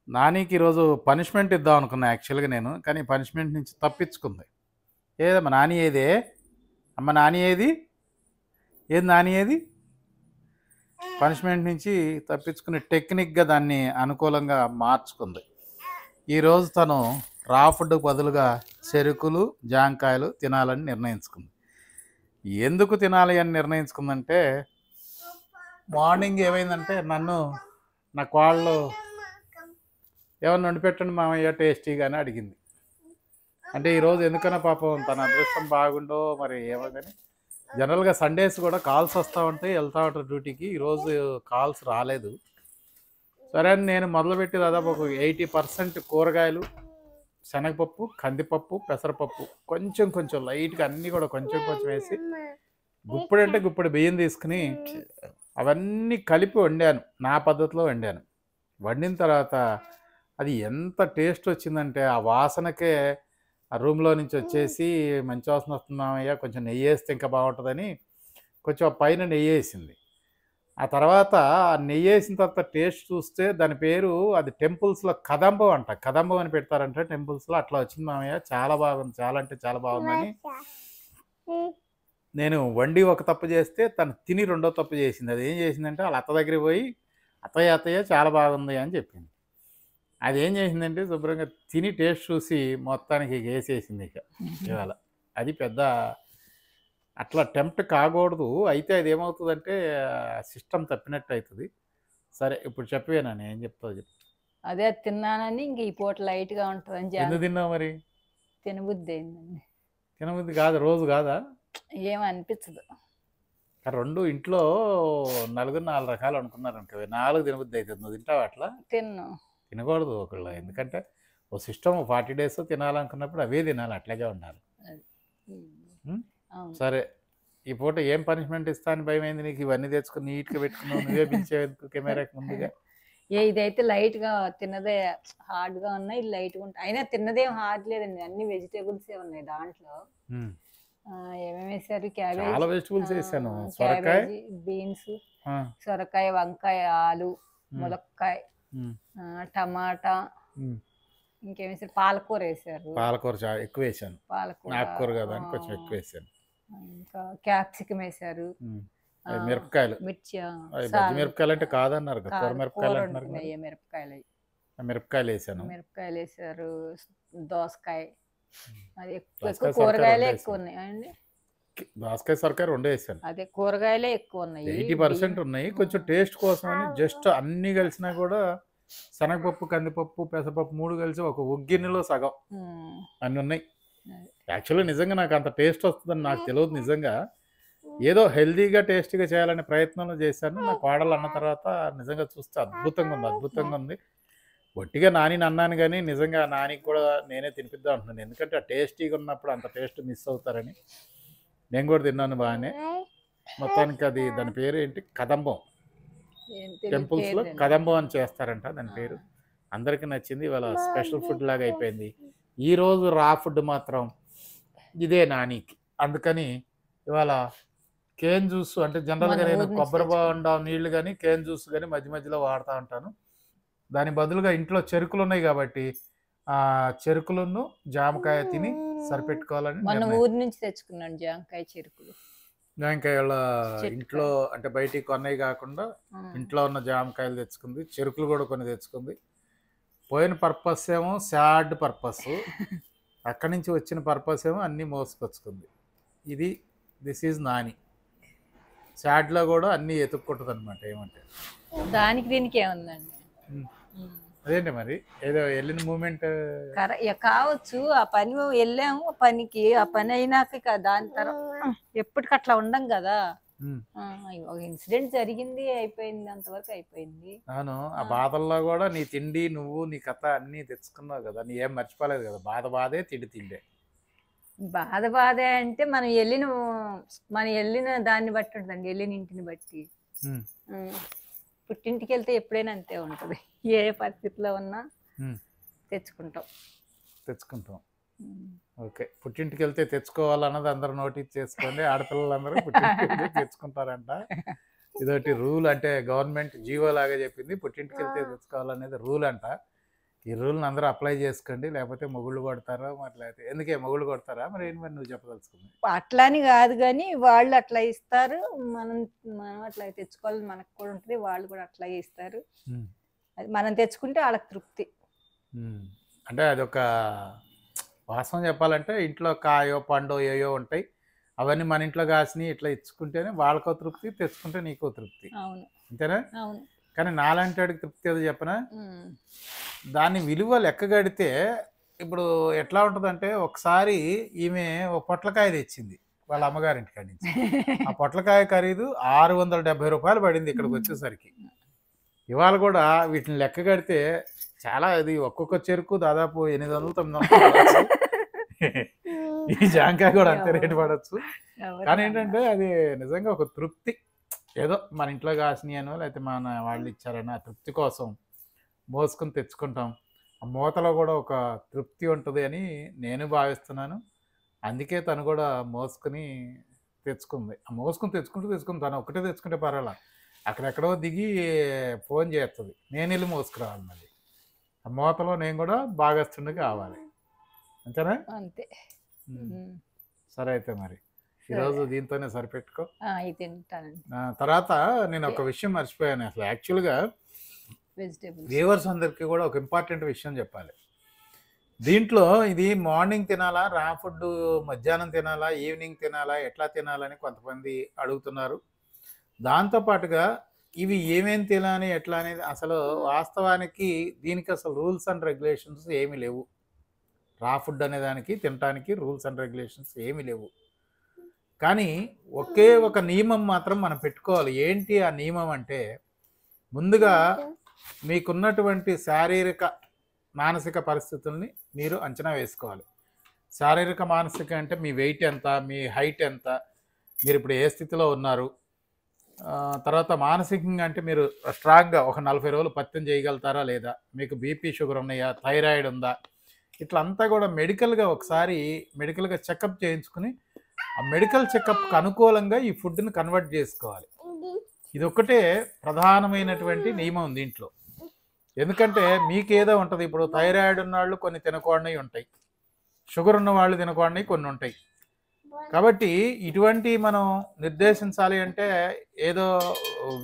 నానికి ఈరోజు పనిష్మెంట్ ఇద్దాం అనుకున్నా యాక్చువల్గా నేను, కానీ పనిష్మెంట్ నుంచి తప్పించుకుంది. ఏదమ్మా నాని ఏదే? అమ్మ నాని ఏది? ఏది నాని ఏది? పనిష్మెంట్ నుంచి తప్పించుకుని టెక్నిక్గా దాన్ని అనుకూలంగా మార్చుకుంది. ఈరోజు తను రా ఫుడ్ బదులుగా చెరుకులు జాంకాయలు తినాలని నిర్ణయించుకుంది. ఎందుకు తినాలి అని నిర్ణయించుకుందంటే, మార్నింగ్ ఏమైందంటే నా కోళ్ళు ఏమన్నా వండి పెట్టండి మామయ్య టేస్టీగానే అడిగింది. అంటే ఈరోజు ఎందుకన్నా పాపం తన అదృష్టం బాగుండో మరి ఏమో కానీ, జనరల్గా సండేస్ కూడా కాల్స్ వస్తూ ఉంటాయి, వెళ్తూ ఉంటారు డ్యూటీకి. ఈరోజు కాల్స్ రాలేదు. సరే అని నేను మొదలుపెట్టి దాదాపు ఒక 80% కూరగాయలు, శనగపప్పు, కందిపప్పు, పెసరపప్పు, కొంచెం కొంచెం లైట్గా అన్నీ కూడా కొంచెం కొంచెం వేసి గుప్పెడంటే గుప్పెడు బియ్యం తీసుకుని అవన్నీ కలిపి వండాను. నా పద్ధతిలో వండాను. వండిన తర్వాత అది ఎంత టేస్ట్ వచ్చిందంటే ఆ వాసనకే ఆ రూమ్లో నుంచి వచ్చేసి, మంచి వాసన వస్తున్నామయ్యా కొంచెం నెయ్యి వేస్తే ఇంకా బాగుంటుందని కొంచెం ఆ పైన నెయ్యి వేసింది. ఆ తర్వాత ఆ నెయ్యి వేసిన తర్వాత టేస్ట్ చూస్తే దాని పేరు అది టెంపుల్స్లో కదంబం అంట. కదంబం అని పెడతారంట టెంపుల్స్లో. అట్లా వచ్చింది మామయ్య, చాలా బాగుంది, చాలా అంటే చాలా బాగుందని నేను వండి ఒక తప్పు చేస్తే తను తిని రెండో తప్పు చేసింది. అది ఏం చేసిందంటే వాళ్ళ అత్త దగ్గరికి పోయి అత్తయ్య అత్తయ్య చాలా బాగుంది అని చెప్పింది. అది ఏం చేసిందంటే శుభ్రంగా తిని టేస్ట్ చూసి మొత్తానికి వేసేసింది ఇక ఇవాళ. అది పెద్ద అట్లా టెంప్ట్ కాకూడదు. అయితే అది ఏమవుతుందంటే సిస్టమ్ తప్పినట్టు అవుతుంది. సరే ఇప్పుడు చెప్పేనా నేను ఏం చెప్తావు చెప్పు. అదే తిన్నానని ఇంక ఈ పూట లైట్గా ఉంటుందని ఎందుకు తిన్నావు మరి? తినబుద్ధి అయిందండి. తినబుద్ధి కాదు, రోజు కాదా? ఏమనిపించదు. రెండు ఇంట్లో నలుగురు 4 రకాలు అనుకున్నారు అనుకో, 4 తినబుద్ధి అవుతుంది. నువ్వు తింటావు అట్లా? తినకూడదు ఒకళ్ళు. ఎందుకంటే ఓ సిస్టమ్ 40 డేస్ తినాలనుకున్నప్పుడు అవే తినాలి, అట్లాగే ఉండాలి. సరే ఈ పూట ఏం పనిష్మెంట్ ఇస్తా అని భయమైంది నీకు? ఇవన్నీ తెచ్చుకుని నీట్గా పెట్టుకున్నావు, నువ్వే పిలిచేందుకు కెమెరాకి ముందుగా. ఇదైతే లైట్గా తిన్నదే హార్డ్గా ఉన్నాయి, ఇది లైట్గా ఉంటాయి. అయినా తిన్నదేం హార్డ్ లేదండి, అన్ని వెజిటేబుల్స్ ఉన్నాయి దాంట్లో. ఏమేమి వేసారు? క్యాబేజ్, చాలా వెజిటబుల్స్ వేసాను. సొరకాయ, బీన్స్, సొరకాయ, వంకాయ, ఆలు, ములక్కాయ, టమాటా, ఇంకేం వేసారు? పాలకూర వేసారు. పాలకూర చాలా ఎక్కువ వేసాను. పాలకూర ఆకుకూర కదా అని కొంచెం ఎక్కువ వేసాను. ఇంకా క్యాప్సికం వేసారు. మిరపకాయలు, మిరపకాయలు అంటే కాదన్నారు కదా, కూర మిరపకాయలు అంటున్నారు. మిరపకాయలు వేసాను. మిరపకాయలు వేసారు. దోసకాయ, అది ఎక్కువ కూరగాయలే ఎక్కువ ఉన్నాయి అండి. దోసకాయ సొరకాయ రెండు వేసాను. అదే కూరగాయలే ఎక్కువ ఉన్నాయి, 80% ఉన్నాయి. కొంచెం టేస్ట్ కోసం అని జస్ట్ అన్ని కలిసినా కూడా శనగపప్పు, కందిపప్పు, పెసరపప్పు 3 కలిసి ఒక ఉగ్గిన్నెలో సగం అన్నీ ఉన్నాయి. యాక్చువల్గా నిజంగా నాకు అంత టేస్ట్ వస్తుందని నాకు తెలియదు. నిజంగా ఏదో హెల్దీగా టేస్టీగా చేయాలనే ప్రయత్నంలో చేశాను. నా కోడలు అన్న తర్వాత నిజంగా చూస్తే అద్భుతంగా ఉంది. ఒట్టిగా నాని అన్నాను కానీ నిజంగా నానికి కూడా నేనే తినిపిద్దాం అంటున్నాను. ఎందుకంటే ఆ టేస్టీగా ఉన్నప్పుడు అంత టేస్ట్ మిస్ అవుతారని నేను కూడా తిన్నాను బాగానే. మొత్తానికి అది దాని పేరు ఏంటి, కదంబం. టెంపుల్స్లో కదంబం అని చేస్తారంట దాని పేరు. అందరికీ నచ్చింది. ఇవాళ స్పెషల్ ఫుడ్ లాగా అయిపోయింది. ఈరోజు రా ఫుడ్ మాత్రం ఇదే నానికి. అందుకని ఇవాళ కేన్ జ్యూస్, అంటే జనరల్గా నేను కొబ్బరి బొండా నీళ్లు కానీ కేన్ జ్యూస్ కానీ మధ్య మధ్యలో వాడుతూ ఉంటాను. దాని బదులుగా ఇంట్లో చెరుకులు ఉన్నాయి కాబట్టి ఆ చెరుకులను జామకాయ తిని సరిపెట్టుకోవాలని ఊరి నుంచి తెచ్చుకున్నాను జామకాయ చెరుకులు. జామకాయల ఇంట్లో అంటే బయటికి కొన్నవి కాకుండా ఇంట్లో ఉన్న జామకాయలు తెచ్చుకుంది. చెరుకులు కూడా కొన్ని తెచ్చుకుంది. పోయిన పర్పస్ ఏమో సాడ్ పర్పస్, అక్కడి నుంచి వచ్చిన పర్పస్ ఏమో అన్నీ మోసుకొచ్చుకుంది. This is Nani. సాడ్లో కూడా అన్నీ ఎత్తుక్కుంటుంది అనమాట. ఏమంటే దానికి దీనికి ఏముందండి, అదేంటి మరి ఏదో వెళ్ళిన మూమెంట్ కావచ్చు. ఆ పని వెళ్ళాము, పనికి ఆ పని అయినాక దాని తర్వాత ఎప్పటికట్లా ఉండం కదా. ఒక ఇన్సిడెంట్ జరిగింది, అయిపోయింది, అంతవరకు అయిపోయింది. అవును. ఆ బాధల్లో కూడా నీ తిండి, నువ్వు నీ కథ అన్నీ తెచ్చుకున్నావు కదా, నీ ఏం మర్చిపోలేదు కదా. బాధే, తిండే. బాధే అంటే మనం వెళ్ళిన దాన్ని బట్టి ఉంటుందండి, వెళ్ళిన ఇంటిని బట్టి. పుట్టింటికి వెళ్తే ఎప్పుడైనా అంతే ఉంటుంది, ఏ పరిస్థితిలో ఉన్నా తెచ్చుకుంటాం. ఓకే, పుట్టింటికి వెళ్తే తెచ్చుకోవాలన్నది అందరూ నోటీస్ చేసుకోండి. ఆడపిల్లలందరూ పుట్టింటికి వెళ్తే తెచ్చుకుంటారంట. ఇదొకటి రూల్, అంటే గవర్నమెంట్ జీవో లాగా చెప్పింది. పుట్టింటికి వెళ్తే తెచ్చుకోవాలనేది రూల్ అంట. ఈ రూల్ని అందరూ అప్లై చేసుకోండి, లేకపోతే మొగుళ్ళు కొడతారా మరి, లేకపోతే ఎందుకే మొగుళ్ళు కొడతారా మరి, ఏంటి మరి నువ్వు చెప్పదలుచుకుంది? అట్లా అని కాదు కానీ వాళ్ళు అట్లా ఇస్తారు, మనం మనం అట్లా తెచ్చుకోవాలని మనకు కూడా ఉంటుంది, వాళ్ళు కూడా అట్లా ఇస్తారు. ఉమ్, అది మనం తెచ్చుకుంటే వాళ్ళకి తృప్తి. అంటే అదొక వాస్తవం చెప్పాలంటే, ఇంట్లో కాయో పండో ఏయో ఉంటాయి, అవన్నీ మన ఇంట్లో కాసిని ఇట్లా ఇచ్చుకుంటేనే వాళ్ళకో తృప్తి, తెచ్చుకుంటే నీకో తృప్తి. అవును అంతేనా? అవును. కానీ నాలాంటి వాడికి తృప్తి ఏదో చెప్పనా, దాని విలువ లెక్క కడితే ఇప్పుడు ఎట్లా ఉంటుందంటే, ఒకసారి ఈమె ఒక పొట్లకాయ తెచ్చింది వాళ్ళ అమ్మగారింటికాడి నుంచి. ఆ పొట్లకాయ ఖరీదు 670 రూపాయలు పడింది ఇక్కడికి వచ్చేసరికి. ఇవాళ కూడా వీటిని లెక్క కడితే చాలా, అది ఒక్కొక్క చెరుకు దాదాపు 800-900 పడవచ్చు. ఈ జాంకాయ కూడా అంతే రేటు పడవచ్చు. కానీ ఏంటంటే అది నిజంగా ఒక తృప్తి, ఏదో మన ఇంట్లో కాసినాయనో లేకపోతే మన వాళ్ళు ఇచ్చారనో ఆ తృప్తి కోసం మోసుకొని తెచ్చుకుంటాం. ఆ మూతలో కూడా ఒక తృప్తి ఉంటుంది అని నేను భావిస్తున్నాను. అందుకే తను కూడా మోసుకొని తెచ్చుకుంది. ఆ మోసుకొని తెచ్చుకుంటూ తను ఒక్కటే తెచ్చుకుంటే పర్వాలా, అక్కడెక్కడో దిగి ఫోన్ చేస్తుంది, నేను వెళ్ళి మోసుకురావాలి. మళ్ళీ ఆ మూతలో నేను కూడా భాగస్తుండే కావాలి. అంతేనా? అంతే. సరే అయితే మరి ఈరోజు దీంతోనే సరిపెట్టుకో. తింటానండి. తర్వాత నేను ఒక విషయం మర్చిపోయాను. అసలు యాక్చువల్గా వెజిటేబుల్స్ వ్యూవర్స్ అందరికీ కూడా ఒక ఇంపార్టెంట్ విషయం చెప్పాలి. దీంట్లో ఇది మార్నింగ్ తినాలా, రా ఫుడ్ మధ్యాహ్నం తినాలా, ఈవినింగ్ తినాలా, ఎట్లా తినాలని కొంతమంది అడుగుతున్నారు. దాంతోపాటుగా ఇవి ఏమేమి తినాలి ఎట్లా అనేది అసలు వాస్తవానికి దీనికి అసలు రూల్స్ అండ్ రెగ్యులేషన్స్ ఏమీ లేవు. రా ఫుడ్ అనే దానికి తినడానికి రూల్స్ అండ్ రెగ్యులేషన్స్ ఏమీ లేవు. కానీ ఒకే ఒక నియమం మాత్రం మనం పెట్టుకోవాలి. ఏంటి ఆ నియమం అంటే, ముందుగా మీకున్నటువంటి శారీరక మానసిక పరిస్థితుల్ని మీరు అంచనా వేసుకోవాలి. శారీరక మానసిక అంటే మీ వెయిట్ ఎంత, మీ హైట్ ఎంత, మీరు ఇప్పుడు ఏ స్థితిలో ఉన్నారు. తర్వాత మానసికంగా అంటే మీరు స్ట్రాంగ్గా ఒక 40 రోజులు పత్యం చేయగలుగుతారా లేదా, మీకు బీపీ షుగర్ ఉన్నాయా, థైరాయిడ్ ఉందా, ఇట్లా అంతా కూడా మెడికల్గా ఒకసారి మెడికల్గా చెకప్ చేయించుకుని ఆ మెడికల్ చెకప్కి అనుకూలంగా ఈ ఫుడ్ని కన్వర్ట్ చేసుకోవాలి. ఇది ఒక్కటే ప్రధానమైనటువంటి నియమం దీంట్లో. ఎందుకంటే మీకేదో ఉంటుంది, ఇప్పుడు థైరాయిడ్ ఉన్నవాళ్ళు కొన్ని తినకూడనివి ఉంటాయి, షుగర్ ఉన్న వాళ్ళు తినకూడనివి కొన్ని ఉంటాయి. కాబట్టి ఇటువంటి మనం నిర్దేశించాలి అంటే ఏదో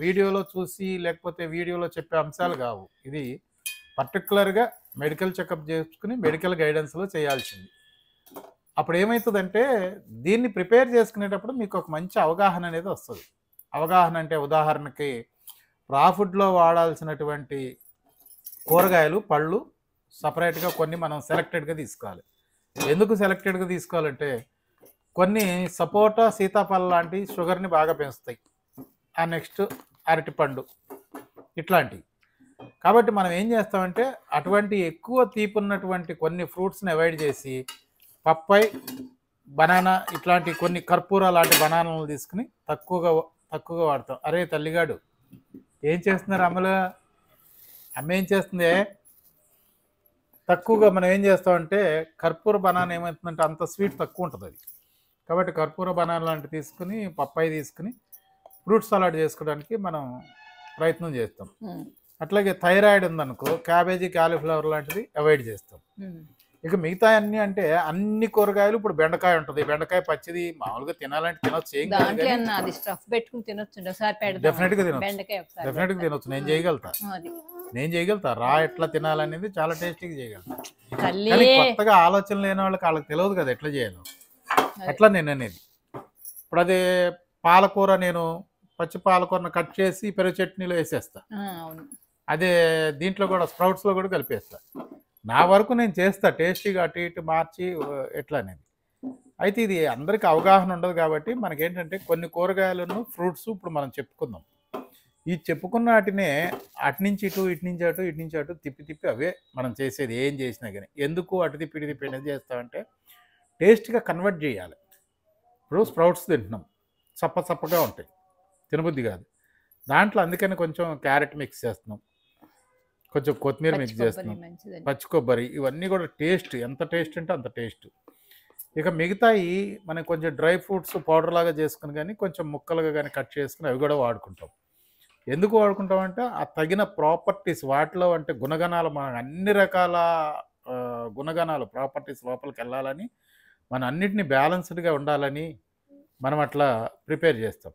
వీడియోలో చూసి లేకపోతే వీడియోలో చెప్పే అంశాలు కావు. ఇది పర్టికులర్గా మెడికల్ చెకప్ చేసుకుని మెడికల్ గైడెన్స్లో చేయాల్సింది. అప్పుడు ఏమవుతుందంటే దీన్ని ప్రిపేర్ చేసుకునేటప్పుడు మీకు ఒక మంచి అవగాహన అనేది వస్తుంది. అవగాహన అంటే ఉదాహరణకి రా ఫుడ్లో వాడాల్సినటువంటి కూరగాయలు, పళ్ళు సపరేట్గా కొన్ని మనం సెలెక్టెడ్గా తీసుకోవాలి. ఎందుకు సెలెక్టెడ్గా తీసుకోవాలంటే, కొన్ని సపోటా, సీతాఫలం లాంటి షుగర్ని బాగా పెంచుతాయి, ఆ నెక్స్ట్ అరటిపండు ఇట్లాంటివి. కాబట్టి మనం ఏం చేస్తామంటే అటువంటి ఎక్కువ తీపి ఉన్నటువంటి కొన్ని ఫ్రూట్స్ని అవాయిడ్ చేసి పప్పాయి, బనానా ఇట్లాంటి కొన్ని కర్పూర లాంటి బనానాలు తీసుకుని తక్కువగా వాడతాం. అరే తల్లిగాడు ఏం చేస్తున్నారు అమ్మలు, అమ్మ ఏం చేస్తుంది, తక్కువగా మనం ఏం చేస్తామంటే కర్పూర బనానా ఏమవుతుందంటే అంత స్వీట్ తక్కువ ఉంటుంది అది. కాబట్టి కర్పూర బనానా లాంటివి తీసుకుని పప్పాయి తీసుకుని ఫ్రూట్ సలాడ్ చేసుకోవడానికి మనం ప్రయత్నం చేస్తాం. అట్లాగే థైరాయిడ్ ఉందనుకో క్యాబేజీ, క్యాలీఫ్లవర్ లాంటిది అవాయిడ్ చేస్తాం. ఇక మిగతా అన్ని అంటే అన్ని కూరగాయలు, ఇప్పుడు బెండకాయ ఉంటుంది, బెండకాయ పచ్చిది మామూలుగా తినాలంటే తినొచ్చు, ఏం కాదు, డెఫినెట్గా తినొచ్చు. నేను చేయగలుగుతా రా ఎట్లా తినాలనేది చాలా టేస్టీగా చేయగలుగుతా. కానీ కొత్తగా ఆలోచన లేని వాళ్ళకి తెలియదు కదా ఎట్లా చేయాలో. అట్లా నేను అనేది ఇప్పుడు అదే పాలకూర, నేను పచ్చి పాలకూరను కట్ చేసి పెరుగు చట్నీలో వేసేస్తా, అదే దీంట్లో కూడా స్ప్రౌట్స్లో కూడా కలిపేస్తా. నా వరకు నేను చేస్తా టేస్టీగా, అటు ఇటు మార్చి ఎట్లా అనేది. అయితే ఇది అందరికీ అవగాహన ఉండదు కాబట్టి మనకేంటంటే కొన్ని కూరగాయలను, ఫ్రూట్స్ ఇప్పుడు మనం చెప్పుకుందాం. ఈ చెప్పుకున్న వాటినే అటు నుంచి ఇటు, ఇటు నుంచి అటు, ఇటు నుంచి అటు తిప్పి అవే మనం చేసేది ఏం చేసినా కానీ. ఎందుకు అటు తిప్పి ఇటు తిప్పి అనేది చేస్తామంటే టేస్ట్గా కన్వర్ట్ చేయాలి. ఇప్పుడు స్ప్రౌట్స్ తింటున్నాం, చప్పగా ఉంటాయి, తినబుద్ధి కాదు. దాంట్లో అందుకని కొంచెం క్యారెట్ మిక్స్ చేస్తున్నాం, కొంచెం కొత్తిమీర మిక్స్ చేస్తున్నాం, పచ్చి కొబ్బరి, ఇవన్నీ కూడా టేస్ట్, ఎంత టేస్ట్ అంటే అంత టేస్ట్. ఇక మిగతాయి మనం కొంచెం డ్రై ఫ్రూట్స్ పౌడర్ లాగా చేసుకుని కానీ కొంచెం ముక్కలుగా కానీ కట్ చేసుకుని అవి కూడా వాడుకుంటాం. ఎందుకు వాడుకుంటామంటే ఆ తగిన ప్రాపర్టీస్ వాటిలో అంటే గుణగణాలు మన అన్ని రకాల గుణగణాలు ప్రాపర్టీస్ లోపలికి వెళ్ళాలని మన అన్నిటిని బ్యాలెన్స్డ్గా ఉండాలని మనం అట్లా ప్రిపేర్ చేస్తాం.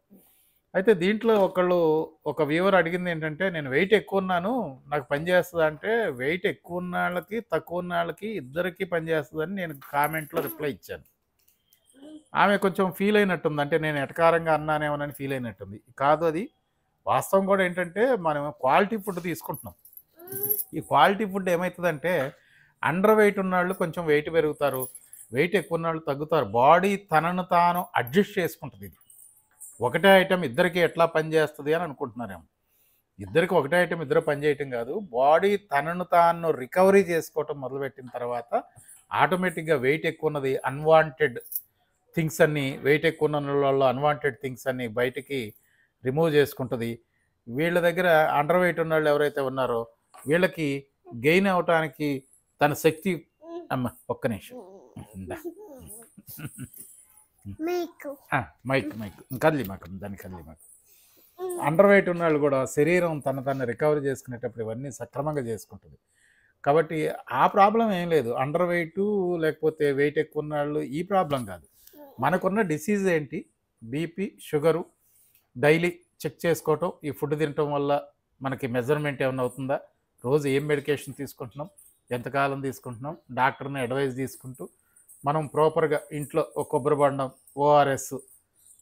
అయితే దీంట్లో ఒక వ్యూవర్ అడిగింది ఏంటంటే, నేను వెయిట్ ఎక్కువ ఉన్నాను నాకు పని చేస్తుంది అంటే, వెయిట్ ఎక్కువ ఉన్న వాళ్ళకి తక్కువ ఉన్న వాళ్ళకి ఇద్దరికి పని చేస్తుందని నేను కామెంట్లో రిప్లై ఇచ్చాను. ఆమె కొంచెం ఫీల్ అయినట్టుంది, అంటే నేను ఎటకారంగా అన్నానేమోనని ఫీల్ అయినట్టుంది. కాదు, అది వాస్తవం కూడా ఏంటంటే మనం క్వాలిటీ ఫుడ్ తీసుకుంటున్నాం. ఈ క్వాలిటీ ఫుడ్ ఏమవుతుందంటే అండర్ వెయిట్ ఉన్నవాళ్ళు కొంచెం వెయిట్ పెరుగుతారు, వెయిట్ ఎక్కువ ఉన్నవాళ్ళు తగ్గుతారు. బాడీ తనను తాను అడ్జస్ట్ చేసుకుంటుంది. ఇది ఒకటే ఐటెం ఇద్దరికి ఎట్లా పనిచేస్తుంది అని అనుకుంటున్నారేమో. ఇద్దరికి ఒకటే ఐటెం ఇద్దరు పనిచేయటం కాదు, బాడీ తనను తాను రికవరీ చేసుకోవటం మొదలుపెట్టిన తర్వాత ఆటోమేటిక్గా వెయిట్ ఎక్కువ ఉన్నది అన్వాంటెడ్ థింగ్స్ అన్నీ, వెయిట్ ఎక్కువ ఉన్న వాళ్ళు అన్వాంటెడ్ థింగ్స్ అన్నీ బయటికి రిమూవ్ చేసుకుంటుంది. వీళ్ళ దగ్గర అండర్ వెయిట్ ఉన్న వాళ్ళు ఎవరైతే ఉన్నారో వీళ్ళకి గెయిన్ అవటానికి తన శక్తి ఒక్క నిమిషం మైక్ కదిలి మాకు దాన్ని కదిలి మాకు అండర్ వెయిట్ ఉన్న వాళ్ళు కూడా శరీరం తను రికవరీ చేసుకునేటప్పుడు ఇవన్నీ సక్రమంగా చేసుకుంటుంది. కాబట్టి ఆ ప్రాబ్లం ఏం లేదు. అండర్ వెయిట్ లేకపోతే వెయిట్ ఎక్కువ ఉన్న వాళ్ళు ఈ ప్రాబ్లం కాదు. మనకున్న డిసీజ్ ఏంటి, బీపీ షుగరు డైలీ చెక్ చేసుకోవటం, ఈ ఫుడ్ తినటం వల్ల మనకి మెజర్మెంట్ ఏమైనా అవుతుందా, రోజు ఏం మెడికేషన్ తీసుకుంటున్నాం, ఎంతకాలం తీసుకుంటున్నాం, డాక్టర్ని అడ్వైస్ తీసుకుంటూ మనం ప్రాపర్గా ఇంట్లో ఒక కొబ్బరి బండం, ఓఆర్ఎస్,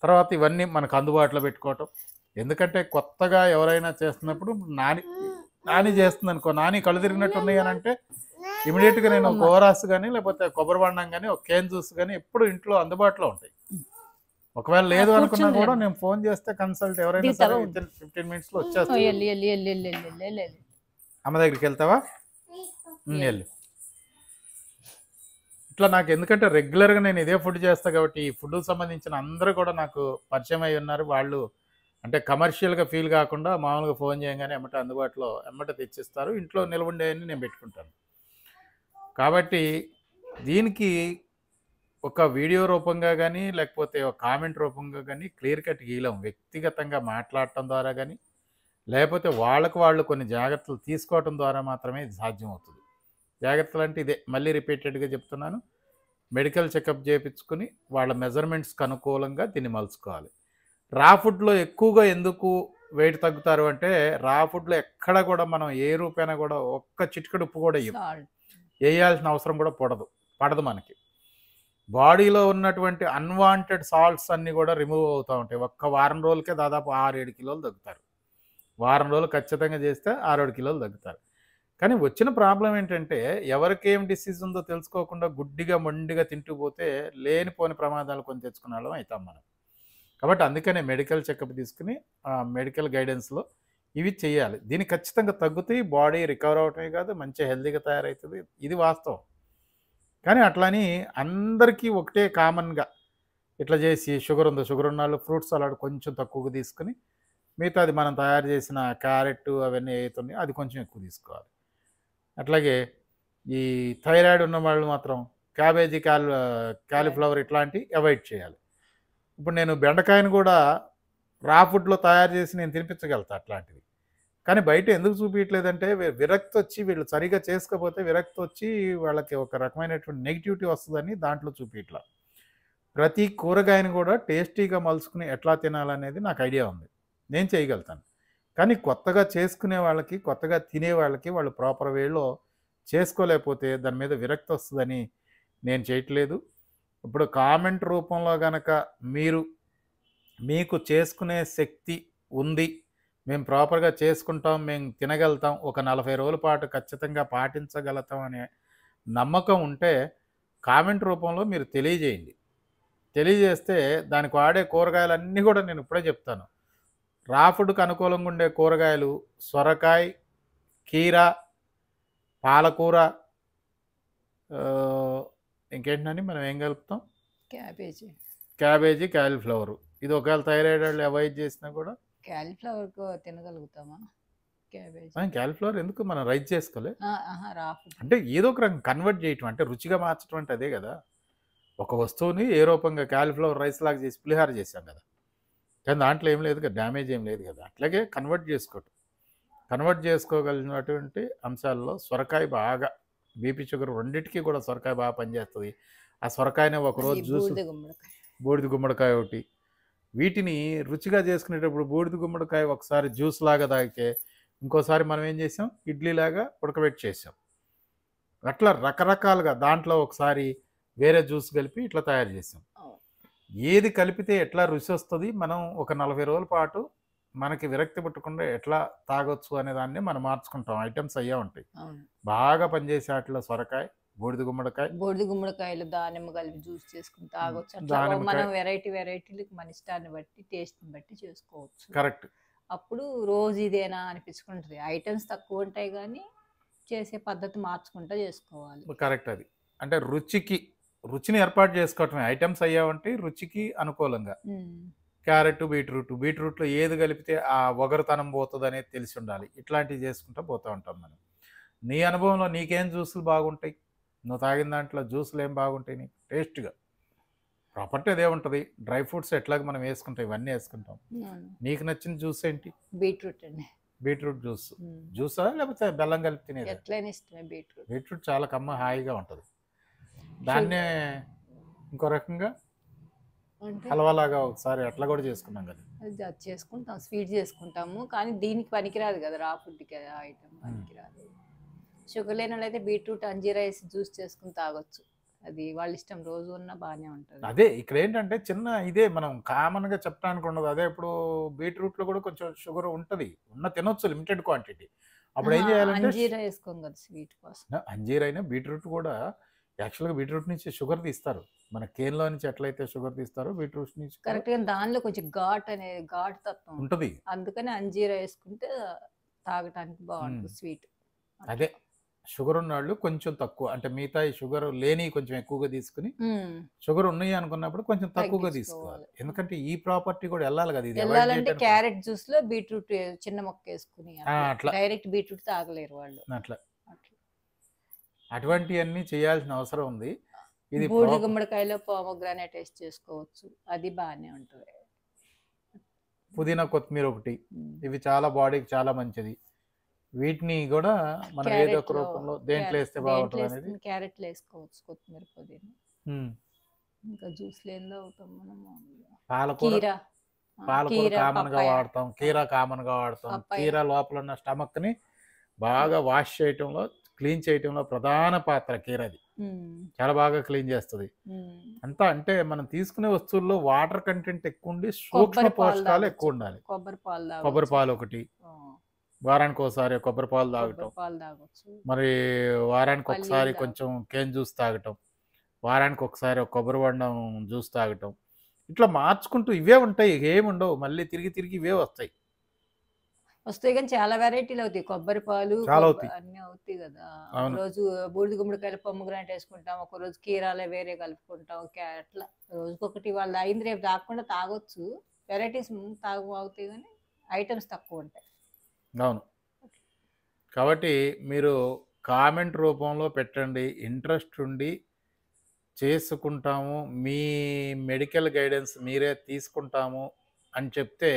తర్వాత ఇవన్నీ మనకు అందుబాటులో పెట్టుకోవటం. ఎందుకంటే కొత్తగా ఎవరైనా చేస్తున్నప్పుడు నాని చేస్తుంది అనుకో, నాని కళ్ళు తిరిగినట్టు ఉన్నాయి అని అంటే ఇమీడియట్గా నేను ఒక ఓఆర్ఎస్ కానీ లేకపోతే కొబ్బరి బండం కానీ ఒక కేన్ జ్యూస్ కానీ ఎప్పుడు ఇంట్లో అందుబాటులో ఉంటాయి. ఒకవేళ లేదు అనుకున్నా కూడా నేను ఫోన్ చేస్తే కన్సల్ట్ ఎవరైనా సరే 15 మినిట్స్లో వచ్చేస్తాను. అమ్మ దగ్గరికి వెళ్తావా? వెళ్ళు. ఇట్లా నాకు ఎందుకంటే రెగ్యులర్గా నేను ఇదే ఫుడ్ చేస్తాను కాబట్టి ఈ ఫుడ్కి సంబంధించిన అందరూ కూడా నాకు పరిచయం అయి ఉన్నారు. వాళ్ళు అంటే కమర్షియల్గా ఫీల్ కాకుండా మామూలుగా ఫోన్ చేయగానే అందుబాటులో తెచ్చిస్తారు. ఇంట్లో నిల్వ ఉండేవన్నీ నేను పెట్టుకుంటాను. కాబట్టి దీనికి ఒక వీడియో రూపంగా కానీ లేకపోతే ఒక కామెంట్ రూపంగా కానీ క్లియర్ కట్ గీయలేం. వ్యక్తిగతంగా మాట్లాడటం ద్వారా కానీ లేకపోతే వాళ్ళు కొన్ని జాగ్రత్తలు తీసుకోవటం ద్వారా మాత్రమే ఇది సాధ్యమవుతుంది. జాగ్రత్తలు అంటే ఇదే, మళ్ళీ రిపీటెడ్గా చెప్తున్నాను, మెడికల్ చెకప్ చేయించుకుని వాళ్ళ మెజర్మెంట్స్కి అనుకూలంగా దీన్ని మలుచుకోవాలి. రా ఫుడ్లో ఎక్కువగా ఎందుకు వెయిట్ తగ్గుతారు అంటే, రా ఫుడ్లో ఎక్కడ కూడా మనం ఏ రూపైనా కూడా ఒక్క చిటికెడు ఉప్పు కూడా వేయాల్సిన అవసరం కూడా పడదు. మనకి బాడీలో ఉన్నటువంటి అన్వాంటెడ్ సాల్ట్స్ అన్నీ కూడా రిమూవ్ అవుతూ ఉంటాయి. ఒక్క వారం రోజులకే దాదాపు 6-7 కిలోలు తగ్గుతారు. వారం రోజులు ఖచ్చితంగా చేస్తే 6-7 కిలోలు తగ్గుతారు. కానీ వచ్చిన ప్రాబ్లం ఏంటంటే, ఎవరికి ఏం డిసీజ్ ఉందో తెలుసుకోకుండా గుడ్డిగా మొండిగా తింటూ పోతే లేనిపోని ప్రమాదాలు కొని తెచ్చుకునే వాళ్ళం అవుతాం మనం. కాబట్టి అందుకనే మెడికల్ చెకప్ తీసుకుని మెడికల్ గైడెన్స్లో ఇవి చేయాలి. దీన్ని ఖచ్చితంగా తగ్గుతాయి, బాడీ రికవర్ అవటమే కాదు మంచి హెల్తీగా తయారవుతుంది. ఇది వాస్తవం. కానీ అట్లని అందరికీ ఒకటే కామన్గా ఇట్లా చేసి షుగర్ ఉన్న వాళ్ళు ఫ్రూట్ సలాడ్ కొంచెం తక్కువగా తీసుకుని మిగతాది మనం తయారు చేసిన క్యారెట్ అవన్నీ అవుతున్నాయి అది కొంచెం ఎక్కువ తీసుకోవాలి. అట్లాగే ఈ థైరాయిడ్ ఉన్న వాళ్ళు మాత్రం క్యాబేజీ, క్యాలీఫ్లవర్ ఇట్లాంటివి అవాయిడ్ చేయాలి. ఇప్పుడు నేను బెండకాయను కూడా రా ఫుడ్లో తయారు చేసి నేను తినిపించగలుగుతా అట్లాంటివి. కానీ బయట ఎందుకు చూపించట్లేదంటే విరక్తి వచ్చి వీళ్ళు సరిగా చేసుకోకపోతే విరక్తి వచ్చి వాళ్ళకి ఒక రకమైనటువంటి నెగిటివిటీ వస్తుందని దాంట్లో చూపించట్లా. ప్రతి కూరగాయని కూడా టేస్టీగా మలుచుకుని ఎట్లా తినాలనేది నాకు ఐడియా ఉంది, నేను చేయగలుగుతాను. కానీ కొత్తగా చేసుకునే వాళ్ళకి, కొత్తగా తినే వాళ్ళకి వాళ్ళు ప్రాపర్ వేలో చేసుకోలేకపోతే దాని మీద విరక్తి వస్తుందని నేను చేయట్లేదు. ఇప్పుడు కామెంట్ రూపంలో కనుక మీకు చేసుకునే శక్తి ఉంది, మేము ప్రాపర్గా చేసుకుంటాం, మేము తినగలుగుతాం, ఒక 40 రోజుల పాటు ఖచ్చితంగా పాటించగలుగుతాం అనే నమ్మకం ఉంటే కామెంట్ రూపంలో మీరు తెలియజేస్తే దానికి వాడే కూరగాయలన్నీ కూడా నేను ఇప్పుడే చెప్తాను. రా ఫుడ్కి అనుకూలంగా ఉండే కూరగాయలు సొరకాయ, కీర, పాలకూర, ఇంకేంటని మనం ఏం కలుపుతాం, క్యాబేజీ, క్యాలీఫ్లవర్. ఇది ఒకవేళ థైరాయిడ్ వాళ్ళు అవాయిడ్ చేసినా కూడా క్యాలీఫ్లవర్ తినగలుగుతామా? క్యాలీఫ్లవర్ ఎందుకు మనం రైస్ చేసుకోలే అంటే ఏదో ఒక రకం కన్వర్ట్ చేయటం అంటే రుచిగా మార్చడం అంటే అదే కదా. ఒక వస్తువుని ఏ రూపంగా క్యాలీఫ్లవర్ రైస్ లాగా చేసి పులిహార చేసాం కదా, కానీ దాంట్లో ఏం లేదు కదా, డ్యామేజ్ ఏం లేదు కదా. అట్లాగే కన్వర్ట్ చేసుకోగలిగినటువంటి అంశాల్లో సొరకాయ బాగా బీపీ షుగర్ రెండింటికి కూడా సొరకాయ బాగా పనిచేస్తుంది. ఆ సొరకాయనే ఒకరోజు జ్యూస్, బూడిద గుమ్మడికాయ. బూడిద గుమ్మడికాయ ఒకటి, వీటిని రుచిగా చేసుకునేటప్పుడు బూడిద గుమ్మడికాయ ఒకసారి జ్యూస్ లాగా తాగితే ఇంకోసారి మనం ఏం చేసాం, ఇడ్లీలాగా ఉడకబెట్టి చేసాం. అట్లా రకరకాలుగా దాంట్లో ఒకసారి వేరే జ్యూస్ కలిపి ఇట్లా తయారు చేసాం. ఏది కలిపితే ఎట్లా రుచి వస్తుంది, మనం ఒక 40 రోజుల పాటు మనకి విరక్తి పుట్టకుండా ఎట్లా తాగొచ్చు అనే దాన్ని మనం మార్చుకుంటాం. ఐటమ్స్ అయ్యే ఉంటాయి. బాగా పనిచేసే వాటిలో సొరకాయ, బూడిద గుమ్మడికాయలు దానిమ్మ కలిపి జ్యూస్ చేసుకుని తాగొచ్చు. అట్లా దానిమ్మకాయ. మనం వెరైటీలకు మన ఇష్టాన్ని బట్టి టేస్ట్ని బట్టి చేసుకోవచ్చు. కరెక్ట్. అప్పుడు రోజు ఇదేనా అనిపించుకుంటుంది. ఐటమ్స్ తక్కువ ఉంటాయి కానీ చేసే పద్ధతి మార్చుకుంటూ చేసుకోవాలి. కరెక్ట్. అది అంటే రుచిని ఏర్పాటు చేసుకోవటమే. ఐటమ్స్ అయ్యావంటే రుచికి అనుకూలంగా. క్యారెట్, బీట్రూట్లో ఏది కలిపితే ఆ ఒగరుతనం పోతుంది అనేది తెలిసి ఉండాలి. ఇట్లాంటివి చేసుకుంటూ పోతూ ఉంటాం మనం. నీ అనుభవంలో నీకేం జ్యూసులు బాగుంటాయి, నువ్వు తాగిన దాంట్లో జ్యూసులు ఏం బాగుంటాయి నీకు టేస్ట్గా? ప్రాపర్టీ అదే ఉంటుంది. డ్రై ఫ్రూట్స్ ఎట్లాగ మనం వేసుకుంటాం, ఇవన్నీ వేసుకుంటాం. నీకు నచ్చిన జ్యూస్ ఏంటి? బీట్రూట్ అండి. బీట్రూట్ జ్యూసా లేకపోతే బెల్లం కలిపి తినేది? ఎట్లయినా ఇష్టమే బీట్రూట్ చాలా కమ్మ హాయిగా ఉంటుంది. దాన్నే ఇంకో రకంగా హల్వాలాగా ఒకసారి అట్లా కూడా చేసుకున్నాం కదా. అది చేసుకుంటాం, స్వీట్ చేసుకుంటాము. కానీ దీనికి పనికిరాదు కదా, రా ఫుడ్కి ఐటమ్ పనికిరాదు. షుగర్ లేని వాళ్ళు అయితే బీట్రూట్ అంజీరా వేసి జ్యూస్ చేసుకుని తాగొచ్చు. అది వాళ్ళ ఇష్టం, రోజు ఉన్నా బాగానే ఉంటుంది. అదే ఇక్కడ ఏంటంటే చిన్న ఇదే మనం కామన్గా చెప్పడానికి ఉండదు. అదే ఇప్పుడు బీట్రూట్లో కూడా కొంచెం షుగర్ ఉంటుంది, తినొచ్చు లిమిటెడ్ క్వాంటిటీ. అప్పుడు ఏం చేయాలంటే అంజీరా వేసుకోం కదా స్వీట్ కోసం. అంజీరా అయినా బీట్రూట్ కూడా యాక్చువల్గా బీట్రూట్ నుంచి షుగర్ తీస్తారు. మన కేన్లో నుంచి ఎట్లయితే షుగర్ తీస్తారో బీట్రూట్ నుంచి కరెక్ట్ గా దానిలో కొంచెం ఘాట్ తత్వం ఉంటుంది. అందుకని అంజీరా వేసుకుంటే తాగటానికి బాగుంటుంది స్వీట్. అదే షుగర్ ఉన్నవాళ్ళు కొంచెం తక్కువ, అంటే మిగతా షుగర్ లేని కొంచెం ఎక్కువగా తీసుకుని, షుగర్ ఉన్నాయి అనుకున్నప్పుడు కొంచెం తక్కువగా తీసుకోవాలి. ఎందుకంటే ఈ ప్రాపర్టీ కూడా వెళ్ళాలి కదా. ఇది వెళ్ళాలంటే క్యారెట్ జ్యూస్ లో బీట్రూట్ చిన్న మొక్క వేసుకుని అట్లా డైరెక్ట్ బీట్రూట్ తాగలేరు వాళ్ళు. అట్లా అటువంటివన్నీ చేయాల్సిన అవసరం ఉంది. ఇది బూడిద గుమ్మడికాయలో పోమోగ్రానైట్ వేసి చేసుకోవచ్చు, అది బాగానే ఉంటుంది. పుదీనా, కొత్తిమీర ఒకటి, ఇవి చాలా బాడీకి చాలా మంచిది. వీటిని కూడా మనం ఏదో ఒక రూపంలో దేంట్లో వేస్తే బాగుంటుంది అనేది. క్యారెట్లు వేసుకోవచ్చు, కొత్తిమీర, పుదీనా. ఇంకా జ్యూస్ లేదో అవుతాం మనం. పాలకూర కామన్ గా వాడతాం, కీరా కామన్ గా వాడతాం. కీరా లోపల ఉన్న స్టమక్ ని బాగా వాష్ చేయటంలో, క్లీన్ చేయటంలో ప్రధాన పాత్ర కీరాది. చాలా బాగా క్లీన్ చేస్తుంది అంతా. అంటే మనం తీసుకునే వస్తువుల్లో వాటర్ కంటెంట్ ఎక్కువ ఉండి సూక్ష్మ పోషకాలు ఎక్కువ ఉండాలి. కొబ్బరి పాలు ఒకటి, వారానికి ఒకసారి కొబ్బరి పాలు తాగటం, మరి వారానికి ఒకసారి కొంచెం కేన్ జ్యూస్ తాగటం, వారానికి ఒకసారి ఒక కొబ్బరి బొండం జ్యూస్ తాగటం, ఇట్లా మార్చుకుంటూ ఇవే ఉంటాయి, ఏముండవు. మళ్ళీ తిరిగి ఇవే వస్తాయి కానీ చాలా వెరైటీలు అవుతాయి. కొబ్బరి పాలు అన్ని అవుతాయి కదా. రోజు బూడిద గుమ్మడికాయలు పొమ్మగ్రానైట్ వేసుకుంటాం, ఒక రోజు కీరాలే వేరే కలుపుకుంటాం. అట్లా రోజుకొకటి వాళ్ళు అయింది రేపు తాగకుండా తాగొచ్చు. వెరైటీస్ అవుతాయి కానీ ఐటమ్స్ తక్కువ ఉంటాయి. అవును. కాబట్టి మీరు కామెంట్ రూపంలో పెట్టండి. ఇంట్రెస్ట్ ఉండి చేసుకుంటాము, మీ మెడికల్ గైడెన్స్ మీరే తీసుకుంటాము అని చెప్తే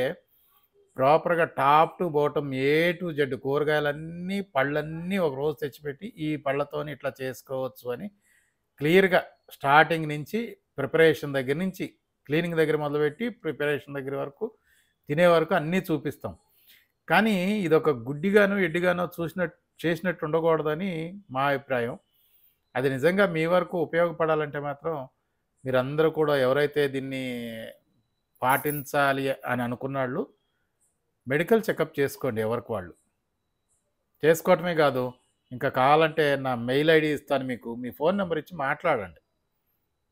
ప్రాపర్గా top to bottom A to Z కూరగాయలన్నీ, పళ్ళన్నీ ఒక రోజు తెచ్చిపెట్టి ఈ పళ్ళతోని ఇట్లా చేసుకోవచ్చు అని క్లియర్గా స్టార్టింగ్ నుంచి ప్రిపరేషన్ దగ్గర నుంచి క్లీనింగ్ దగ్గర మొదలుపెట్టి ప్రిపరేషన్ దగ్గర వరకు తినే వరకు అన్నీ చూపిస్తాం. కానీ ఇదొక గుడ్డిగానో ఎడ్డిగానో చేసినట్టు ఉండకూడదని మా అభిప్రాయం. అది నిజంగా మీ వరకు ఉపయోగపడాలంటే మాత్రం మీరందరూ కూడా ఎవరైతే దీన్ని పాటించాలి అని అనుకున్నాళ్ళు మెడికల్ చెకప్ చేసుకోండి. ఎవరికి వాళ్ళు చేసుకోవటమే కాదు, ఇంకా కావాలంటే నా మెయిల్ ఐడి ఇస్తాను మీకు, మీ ఫోన్ నెంబర్ ఇచ్చి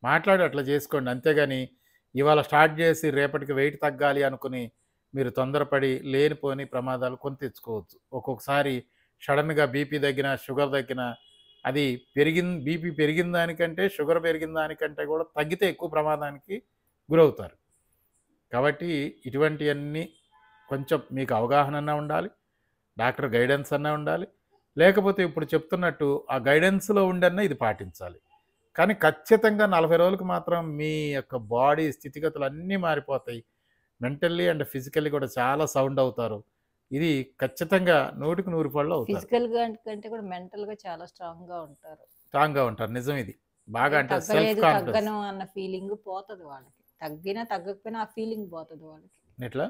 మాట్లాడి అట్లా చేసుకోండి. అంతేగాని ఇవాళ స్టార్ట్ చేసి రేపటికి వెయిట్ తగ్గాలి అనుకుని మీరు తొందరపడి లేనిపోని ప్రమాదాలు కొని తెచ్చుకోవచ్చు. ఒక్కొక్కసారి సడన్గా బీపీ తగ్గిన, షుగర్ తగ్గిన, అది బీపీ పెరిగిన దానికంటే షుగర్ పెరిగిన దానికంటే కూడా తగ్గితే ఎక్కువ ప్రమాదానికి గురవుతారు. కాబట్టి ఇటువంటివన్నీ కొంచెం మీకు అవగాహన అన్నా ఉండాలి, డాక్టర్ గైడెన్స్ అన్నా ఉండాలి, లేకపోతే ఇప్పుడు చెప్తున్నట్టు ఆ గైడెన్స్లో ఉండన్నా ఇది పాటించాలి. కానీ ఖచ్చితంగా 40 రోజులకు మాత్రం మీ యొక్క బాడీ స్థితిగతులు అన్నీ మారిపోతాయి. మెంటల్లీ అండ్ ఫిజికల్లీ కూడా చాలా సౌండ్ అవుతారు. ఇది ఖచ్చితంగా 100కి 100 పళ్ళు అవుతారు. ఫిజికల్ గా కంటే కూడా మెంటల్ గా చాలా స్ట్రాంగ్ గా ఉంటారు. స్ట్రాంగ్‌గా ఉంటారు. నిజం ఇది. బాగా ఏ అంటే సెల్ఫ్ తగ్గలేదు కాన్ఫిడెన్స్. తగ్గను అన్న ఫీలింగ్ పోతది వాళ్ళకి. తగ్గినా తగ్గకపోయినా ఆ ఫీలింగ్ పోతది వాళ్ళకి. ఎట్లా?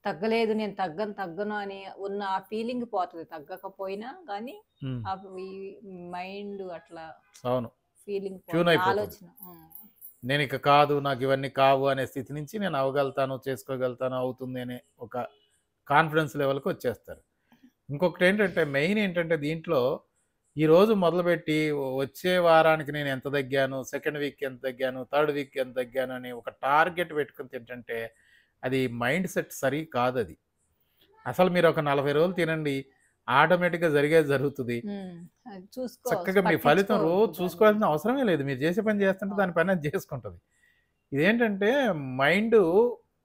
తగ్గలేదు నేను తగ్గను అని ఉన్న ఆ ఫీలింగ్ పోతది. తగ్గకపోయినా గానీ హ్మ్. ఈ మైండ్ అట్లా అవును. ఫీలింగ్ ట్యూన్ పోతది. అయిపోతది. ఆలోచన. నేనిక కాదు, నాకివన్నీ కావు అనే స్థితి నుంచి నేను అవ్వగలుగుతాను, చేసుకోగలుగుతాను, అవుతుంది అనే ఒక కాన్ఫిడెన్స్ లెవెల్‌కి వచ్చేస్తారు. ఇంకొకటేంటంటే మెయిన్ ఏంటంటే దీంట్లో ఈరోజు మొదలుపెట్టి వచ్చే వారానికి నేను ఎంత తగ్గాను, సెకండ్ వీక్‌కి ఎంత తగ్గాను, థర్డ్ వీక్‌కి ఎంత తగ్గాను అని ఒక టార్గెట్ పెట్టుకొని తింటుంటే అది మైండ్ సెట్ సరి కాదది. అసలు మీరు ఒక 40 రోజులు తినండి. ఆటోమేటిక్‌గా జరిగేది జరుగుతది. అది చూసుకో చక్కగా మీ ఫలితం రోజు పట్టించుకోవద్దు దాన్ని. చూసుకోవాల్సిన అవసరమే లేదు. మీరు చేసే పని చేస్తుంటే దాని పని అది చేసుకుంటది. ఇదేంటంటే మైండు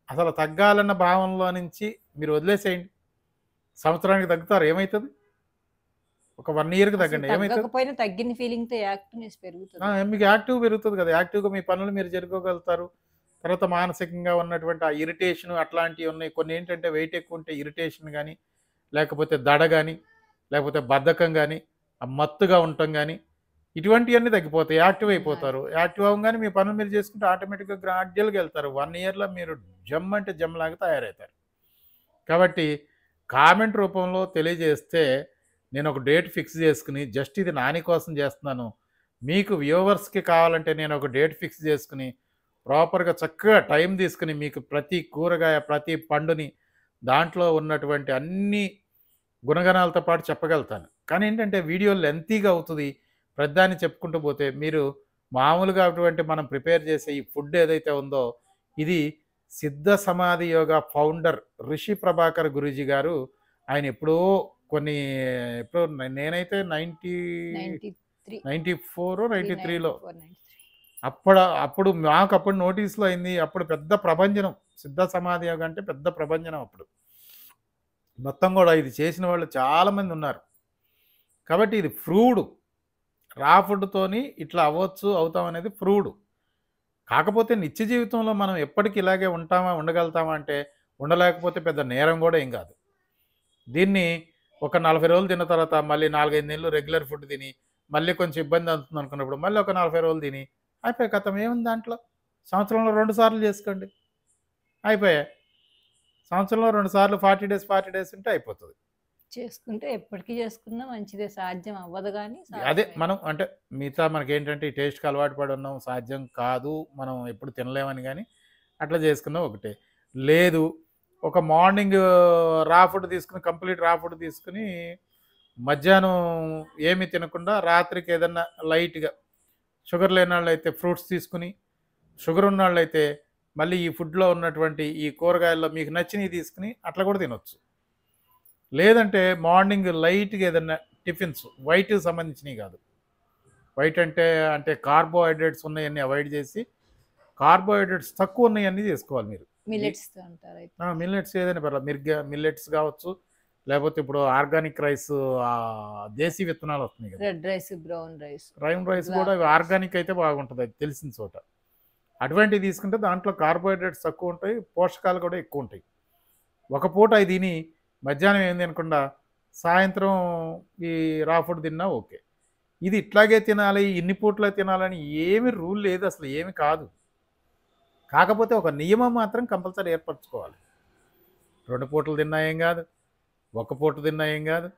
అసలు తగ్గాలన్న భావనలో నుంచి మీరు వదిలేసేయండి. సంవత్సరానికి తగ్గుతారు ఏమైతది? ఒక 1 ఇయర్‌కి అసలు తగ్గండి ఏమైతది? తగ్గకపోయినా తగ్గిన ఫీలింగ్ తో యాక్టివ్నెస్ పెరుగుతుంది. మీకు యాక్టివ్ పెరుగుతది కదా! యాక్టివ్‌గా మీ పనులు మీరు జరుపుకోగలుగుతారు. తర్వాత మానసికంగా ఉన్నటువంటి ఆ ఇరిటేషన్ అట్లాంటివి ఉన్నాయి. కొన్ని ఏంటంటే వెయిట్ ఎక్కువ ఉంటే ఇరిటేషన్ గాని, లేకపోతే దడ గాని, లేకపోతే బద్ధకం గాని, ఆ మత్తుగా ఉండటం గాని, ఇటువంటియన్నీ తగ్గిపోతాయి. యాక్టివ్ అయిపోతారు. యాక్టివ్ అవ్వంగానే మీ పనులు మీరు చేసుకుంటే ఆటోమేటిక్‌గా గ్రాడ్యుయల్‌గా వెళ్తారు. 1 ఇయర్‌లో మీరు జమ్ అంటే జమ్ లాగా తయారవుతారు. కాబట్టి కామెంట్ రూపంలో తెలియజేస్తే నేను ఒక డేట్ ఫిక్స్ చేసుకుని జస్ట్ ఇది నాని కోసం చేస్తున్నాను. మీకు వ్యూవర్స్‌కి కావాలంటే నేను ఒక డేట్ ఫిక్స్ చేసుకుని ప్రాపర్‌గా చక్కగా టైం తీసుకొని మీకు ప్రతి కూరగాయ, ప్రతి పండుని దాంట్లో ఉన్నటువంటి అన్ని గుణగణాలతో పాటు చెప్పగలుగుతాను. కానీ ఏంటంటే వీడియో లెంతీగా అవుతది. ప్రతిదాన్ని చెప్పుకుంటూ పోతే మీరు మామూలుగా అటువంటి మనం ప్రిపేర్ చేసే ఈ ఫుడ్ ఏదైతే ఉందో ఇది సిద్ధ సమాధి యోగా ఫౌండర్ రిషి ప్రభాకర్ గురూజీ గారు ఆయన ఎప్పుడో కొన్ని ఎప్పుడో నేనైతే 93 94 93లో 94, 93. అప్పుడు మాకు అప్పుడు నోటీస్‌లో అయింది. అప్పుడు పెద్ద ప్రభంజనం. సిద్ధ సమాధి యోగా అంటే పెద్ద ప్రభంజనం అప్పుడు. మొత్తం కూడా ఇది చేసిన వాళ్ళు చాలామంది ఉన్నారు. కాబట్టి ఇది ప్రూవ్డ్. రా ఫుడ్‌తోని ఇట్లా అవ్వచ్చు, అవుతాం అనేది ప్రూవ్డ్. కాకపోతే నిత్య జీవితంలో మనం ఎప్పటికి ఇలాగే ఉంటామా, ఉండగలుగుతామా అంటే ఉండలేకపోతే పెద్ద నేరం కూడా ఏం కాదు. దీన్ని ఒక 40 రోజులు తిన్న తర్వాత మళ్ళీ 4, 5 నెలలు రెగ్యులర్ ఫుడ్ తిని, మళ్ళీ కొంచెం ఇబ్బంది అవుతుంది అనుకున్నప్పుడు మళ్ళీ ఒక 40 రోజులు తిని అయిపోయి ఖతం ఏముంది దాంట్లో? సంవత్సరంలో 2 సార్లు చేసుకోండి. అయిపోయాయి. సంవత్సరంలో 2 సార్లు 40 డేస్ ఉంటే అయిపోతది. చేసుకుంటే ఎప్పటికీ చేసుకున్నా మంచిదే. సాధ్యం అవ్వదు గానీ అదే సాధ్యమే. మనం అంటే మిగతా మనకేంటంటే ఈ టేస్ట్‌కి అలవాటు పడి ఉన్నాం. సాధ్యం కాదు. మనం ఎప్పుడు తినలేమని గాని అట్లా చేసుకున్నా ఒకటే. లేదు ఒక మార్నింగ్ రా ఫుడ్ తీసుకొని కంప్లీట్ రా ఫుడ్ తీసుకొని మధ్యాహ్నం ఏమి తినకుండా రాత్రికి ఏదన్నా లైట్‌గా షుగర్ లేనోళ్ళైతే ఫ్రూట్స్ తీసుకొని, షుగర్ ఉన్నోళ్ళైతే మళ్ళీ ఈ ఫుడ్‌లో ఉన్నటువంటి ఈ కూరగాయల్లో మీకు నచ్చినవి తీసుకొని అట్లా కూడా తినొచ్చు. లేదంటే మార్నింగ్ లైట్‌గా ఏదన్నా టిఫిన్స్ వైట్‌కి సంబంధించినవి కాదు. వైట్ అంటే కార్బోహైడ్రేట్స్ ఉన్నయన్నీ అవాయిడ్ చేసి, కార్బోహైడ్రేట్స్ తక్కువ ఉన్నయన్నీ చేసుకోవాలి మీరు. మిల్లెట్స్ అంటారైతే. మిల్లెట్స్ ఏదైనా పర్లేదు. మిల్లెట్స్ కావచ్చు, లేకపోతే ఇప్పుడు ఆర్గానిక్ రైస్ దేశీ విత్తనాలు వస్తున్నాయి కదా! Red rice, brown rice, brown rice black కూడా రైస్. ఆర్గానిక్ అయితే బాగుంటది అది తెలిసిన చోట. అటువంటివి తీసుకుంటే దాంట్లో కార్బోహైడ్రేట్స్ తక్కువ ఉంటాయి, పోషకాలు కూడా ఎక్కువ ఉంటాయి. ఒక పూట అయి తిని మధ్యాహ్నం ఏం తినకుండా సాయంత్రం ఈ రా ఫుడ్ తిన్నా ఓకే. ఇది ఇట్లాగే తినాలి, ఇన్ని పూటలే తినాలని ఏమి రూల్ లేదు అసలు ఏమి కాదు. కాకపోతే ఒక నియమం మాత్రం కంపల్సరీ ఏర్పరచుకోవాలి. 2 పూటలు తిన్నా ఏం కాదు, ఒక పూట తిన్నా ఏం కాదు.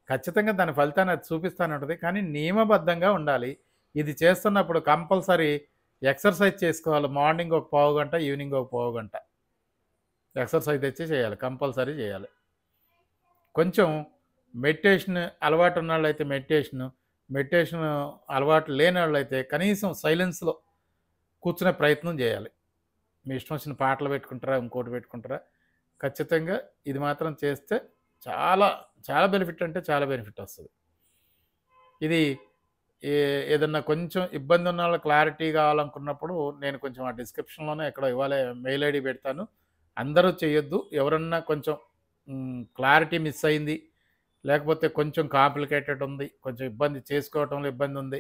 ఖచ్చితంగా దాని ఫలితాన్ని అది చూపిస్తానే ఉంటది. కానీ నియమబద్ధంగా ఉండాలి. ఇది చేస్తున్నప్పుడు కంపల్సరీ ఎక్సర్సైజ్ చేసుకోవాలి. మార్నింగ్ ఒక పావుగంట, ఈవినింగ్ ఒక పావుగంట. ఎక్సర్సైజ్ తెచ్చి చేయాలి. కంపల్సరీ చేయాలి. కొంచెం మెడిటేషన్ అలవాటు ఉన్నోళ్ళైతే మెడిటేషన్ అలవాటు లేనోళ్ళైతే కనీసం సైలెన్స్‌లో కూర్చునే ప్రయత్నం చేయాలి. మీ ఇష్టం వచ్చిన పాటలు పెట్టుకుంటారా, ఇంకోటి పెట్టుకుంటారా. ఖచ్చితంగా ఇది మాత్రం చేస్తే చాలా, చాలా బెనిఫిట్ అంటే చాలా బెనిఫిట్ వస్తది. ఇది ఏదన్నా కొంచెం ఇబ్బంది ఉన్న వాళ్ళు క్లారిటీ కావాలనుకున్నప్పుడు నేను కొంచెం ఆ డిస్క్రిప్షన్‌లోనే ఎక్కడో ఇవాళ మెయిల్ ఐడీ పెడతాను. అందరూ చేయొద్దు. ఎవరన్నా కొంచెం క్లారిటీ మిస్ అయింది, లేకపోతే కొంచెం కాంప్లికేటెడ్ ఉంది, కొంచెం ఇబ్బంది చేసుకోవటంలో ఇబ్బంది ఉంది,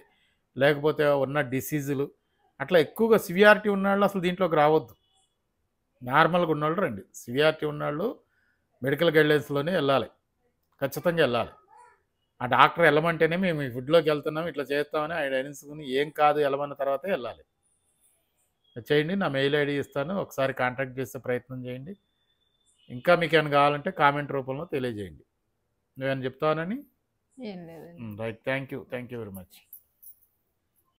లేకపోతే ఉన్న డిసీజులు అట్లా ఎక్కువగా సివియారిటీ ఉన్నవాళ్ళు అసలు దీంట్లోకి రావద్దు. నార్మల్గా ఉన్నవాళ్ళు రండి. సివియారిటీ ఉన్నవాళ్ళు మెడికల్ గైడ్లైన్స్లోనే వెళ్ళాలి, ఖచ్చితంగా వెళ్ళాలి. ఆ డాక్టర్ వెళ్ళమంటేనే మేము ఈ ఫుడ్లోకి వెళ్తున్నాం ఇట్లా చేస్తామని ఆయన అనుకుని ఏం కాదు వెళ్ళమన్న తర్వాతే వెళ్ళాలి. చేయండి. నా మెయిల్ ఐడి ఇస్తాను, ఒకసారి కాంటాక్ట్ చేసే ప్రయత్నం చేయండి. ఇంకా మీకు ఏమైనా కావాలంటే కామెంట్ రూపంలో తెలియజేయండి. నువ్వేమైనా చెప్తావనని? ఏం లేదండి. Right. Thank you very much.